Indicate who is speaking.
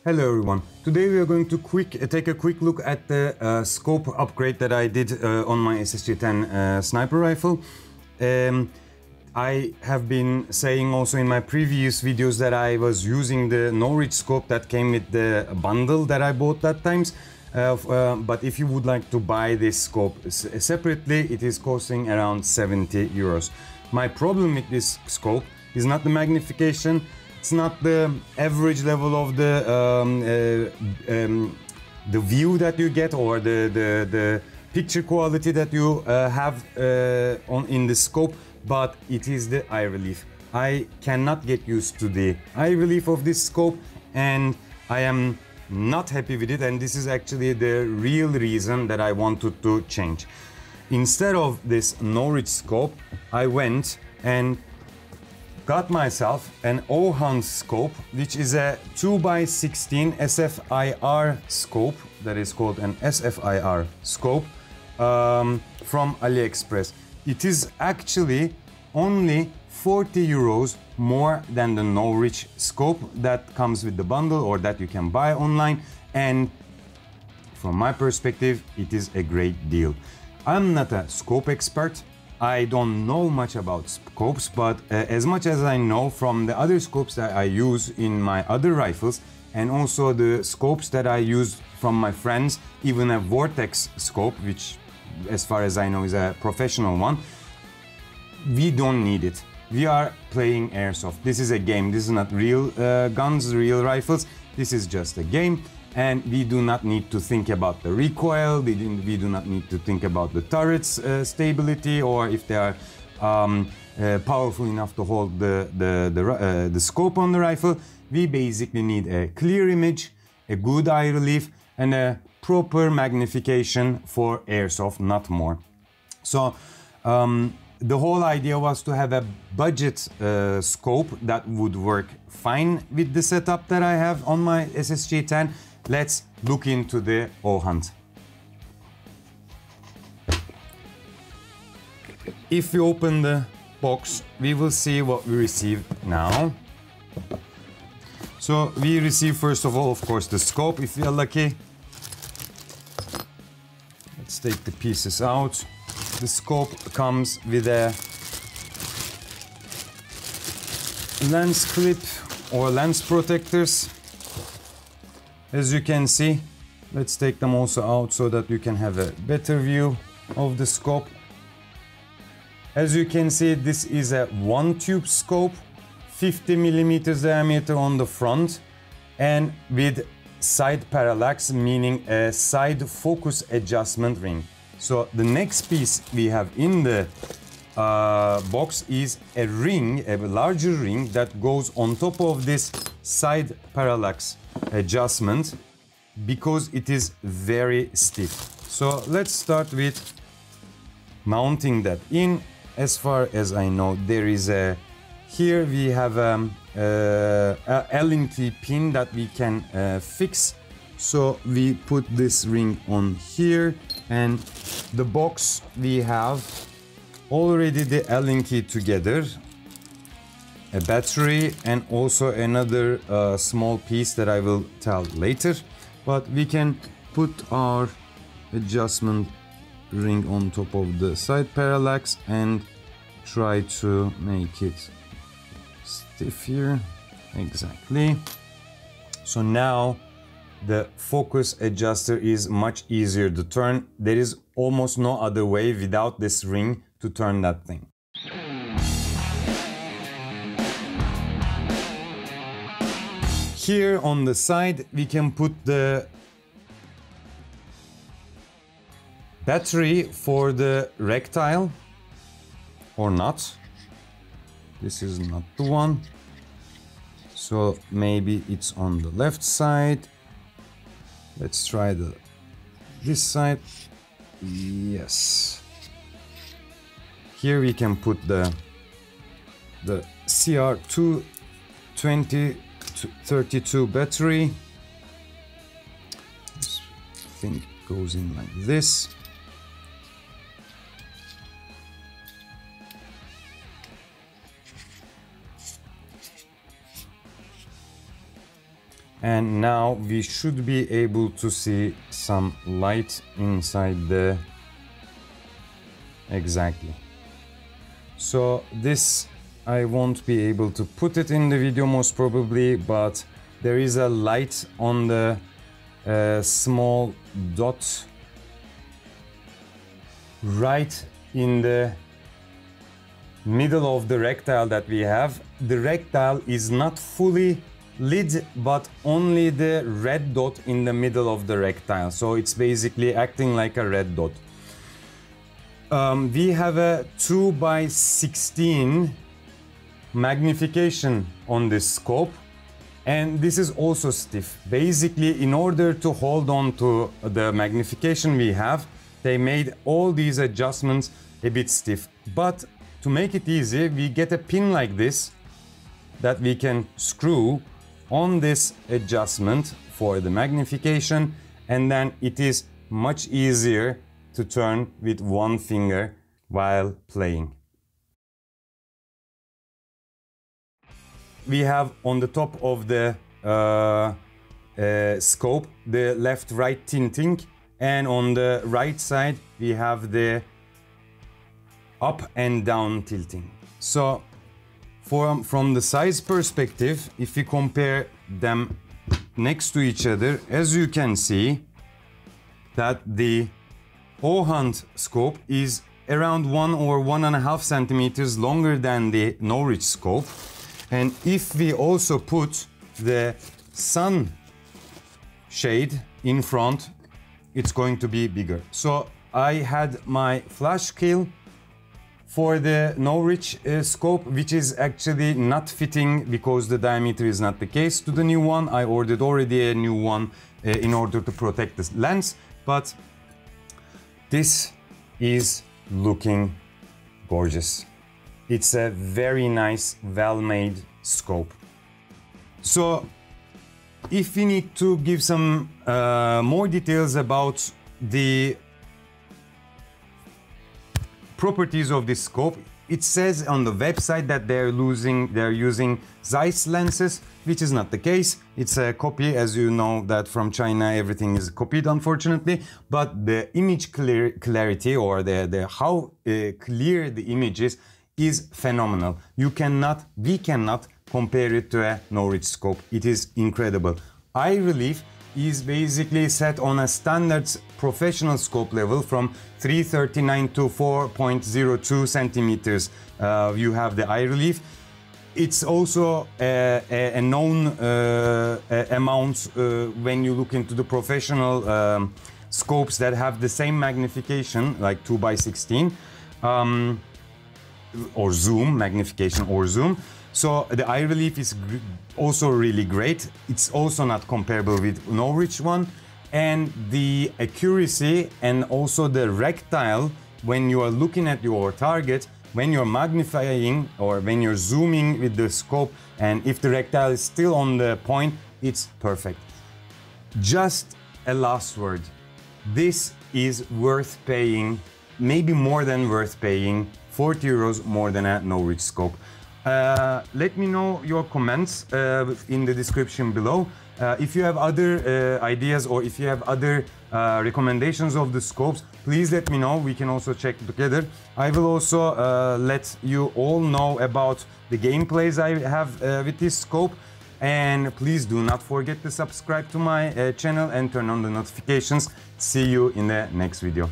Speaker 1: Hello everyone, today we are going to take a quick look at the scope upgrade that I did on my SSG-10 sniper rifle. I have been saying also in my previous videos that I was using the Norwich scope that came with the bundle that I bought that times. But if you would like to buy this scope separately, it is costing around 70 euros. My problem with this scope is not the magnification. It's not the average level of the view that you get, or the picture quality that you have in the scope, but it is the eye relief. I cannot get used to the eye relief of this scope, and I am not happy with it, and this is actually the real reason that I wanted to change. Instead of this Norwich scope, I went and got myself an ohhunt scope, which is a 2x16 SFIR scope, that is called an SFIR scope, from AliExpress. It is actually only 40 euros more than the Norwich scope that comes with the bundle or that you can buy online, and from my perspective it is a great deal. I'm not a scope expert. I don't know much about scopes, but as much as I know from the other scopes that I use in my other rifles, and also the scopes that I use from my friends, even a Vortex scope, which as far as I know is a professional one, we don't need it. We are playing airsoft. This is a game. This is not real guns, real rifles. This is just a game. And we do not need to think about the recoil, we do not need to think about the turret's stability, or if they are powerful enough to hold the scope on the rifle. We basically need a clear image, a good eye relief, and a proper magnification for airsoft, not more. So the whole idea was to have a budget scope that would work fine with the setup that I have on my SSG-10. Let's look into the ohhunt. If we open the box, we will see what we receive now. So we receive first of all, of course, the scope if we are lucky. Let's take the pieces out. The scope comes with a lens clip or lens protectors. As you can see, let's take them also out so that you can have a better view of the scope. As you can see, this is a one tube scope, 50 millimeters diameter on the front, and with side parallax, meaning a side focus adjustment ring. So the next piece we have in the box is a ring, a larger ring that goes on top of this side parallax adjustment, because it is very stiff. So let's start with mounting that in. As far as I know, there is a, here we have a Allen key pin that we can fix. So we put this ring on here, and the box we have already the Allen key together, a battery, and also another small piece that I will tell later. But we can put our adjustment ring on top of the side parallax and try to make it stiff here. Exactly. So now the focus adjuster is much easier to turn. There is almost no other way without this ring to turn that thing. Here on the side we can put the battery for the Rectile, or not. This is not the one, so maybe it's on the left side. Let's try this side. Yes. Here we can put the CR22032 battery. This thing goes in like this. And now we should be able to see some light inside the... Exactly. So this, I won't be able to put it in the video most probably, but there is a light on the small dot right in the middle of the rectile that we have. The rectile is not fully lit, but only the red dot in the middle of the rectile. So it's basically acting like a red dot. We have a 2x16 magnification on this scope, and this is also stiff. Basically, in order to hold on to the magnification we have, they made all these adjustments a bit stiff. But to make it easy, we get a pin like this that we can screw on this adjustment for the magnification, and then it is much easier to turn with one finger while playing. We have on the top of the scope the left-right tinting, and on the right side we have the up and down tilting. So from the size perspective, if we compare them next to each other, as you can see that the ohhunt scope is around 1 or 1.5 centimeters longer than the Norwich scope. And if we also put the sun shade in front, it's going to be bigger. So I had my flash kill for the Norwich scope, which is actually not fitting because the diameter is not the case to the new one. I ordered already a new one in order to protect the lens, but this is looking gorgeous. It's a very nice, well-made scope. So if we need to give some more details about the properties of this scope, it says on the website that they're using Zeiss lenses, which is not the case. It's a copy, as you know that from China everything is copied, unfortunately. But the image clarity, or the how clear the image is phenomenal. We cannot compare it to a Norwich scope. It is incredible. Eye relief is basically set on a standard professional scope level from 339 to 4.02 centimeters. You have the eye relief. It's also a known amount when you look into the professional scopes that have the same magnification, like 2x16, or zoom, magnification or zoom. So the eye relief is also really great. It's also not comparable with Norwich one. And the accuracy and also the rectile, when you are looking at your target, when you're magnifying or when you're zooming with the scope, and if the rectile is still on the point, it's perfect. Just a last word. This is worth paying, maybe more than worth paying, 40 euros more than a Norwich scope. Let me know your comments in the description below. If you have other ideas, or if you have other recommendations of the scopes, please let me know. We can also check together. I will also let you all know about the gameplays I have with this scope. And please do not forget to subscribe to my channel and turn on the notifications. See you in the next video.